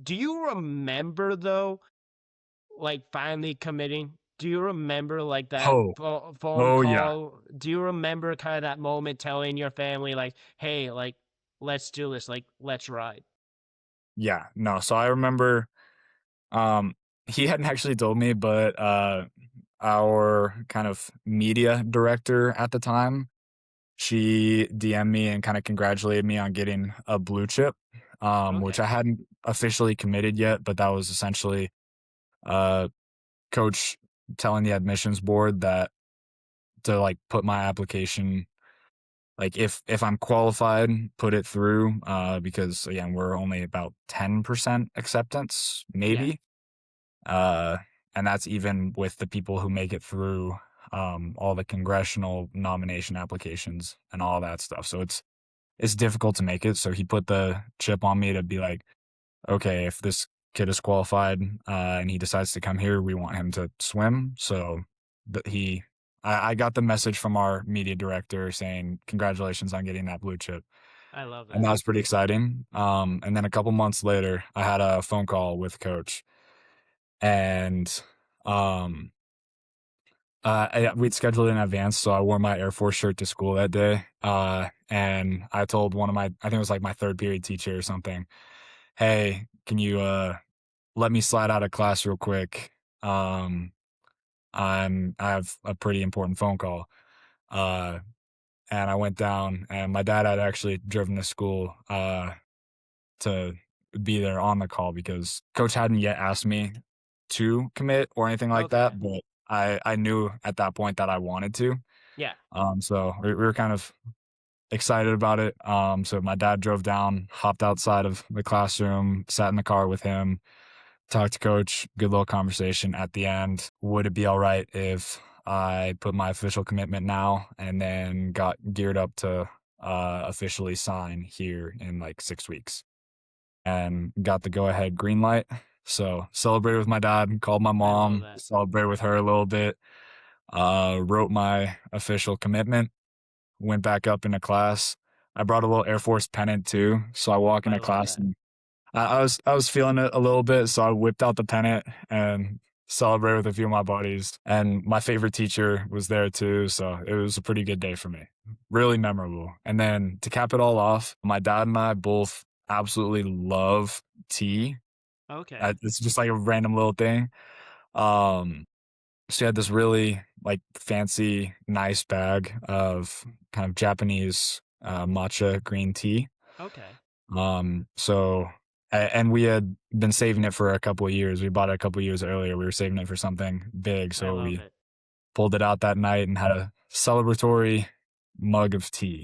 Do you remember though, like finally committing? Do you remember like that Oh, phone oh yeah. call? Do you remember kind of that moment telling your family like, "Hey, like let's do this, like let's ride." Yeah. No, so I remember um he hadn't actually told me, but our kind of media director at the time, she DM'd me and kind of congratulated me on getting a blue chip, which I Okay. hadn't officially committed yet, but that was essentially uh coach telling the admissions board that to like put my application, like if I'm qualified, put it through, because again, we're only about 10% acceptance, Yeah. maybe. Uh, and that's even with the people who make it through all the congressional nomination applications and all that stuff. So it's difficult to make it. So he put the chip on me to be like, okay, if this kid is qualified and he decides to come here, we want him to swim. So he, I got the message from our media director saying, congratulations on getting that blue chip. I love And that that. was pretty exciting. And then a couple months later, I had a phone call with coach and um, we'd scheduled it in advance. So I wore my Air Force shirt to school that day. And I told one of my, I think it was like my third period teacher or something, hey, can you let me slide out of class real quick. Um, I have a pretty important phone call. Uh, and I went down, and my dad had actually driven to school to be there on the call because coach hadn't yet asked me to commit or anything like Okay. that, but I knew at that point that I wanted to. Yeah. So we were kind of excited about it. So my dad drove down, hopped outside of the classroom, sat in the car with him, talked to coach, good little conversation at the end. Would it be all right if I put my official commitment now and then got geared up to officially sign here in like 6 weeks? And got the go ahead green light. So celebrated with my dad, called my I love mom, that. celebrated with her a little bit, wrote my official commitment, went back up into class. I brought a little Air Force pennant too. So I walk I into love class that. and I was feeling it a little bit, so I whipped out the pennant and celebrated with a few of my buddies. And my favorite teacher was there too, so it was a pretty good day for me. Really memorable. And then to cap it all off, my dad and I both absolutely love tea. Okay. It's just like a random little thing. Um, so he had this really like fancy, nice bag of kind of Japanese matcha green tea. Okay. So and we had been saving it for a couple of years. We bought it a couple of years earlier. We were saving it for something big. I So love we it. pulled it out that night and had a celebratory mug of tea.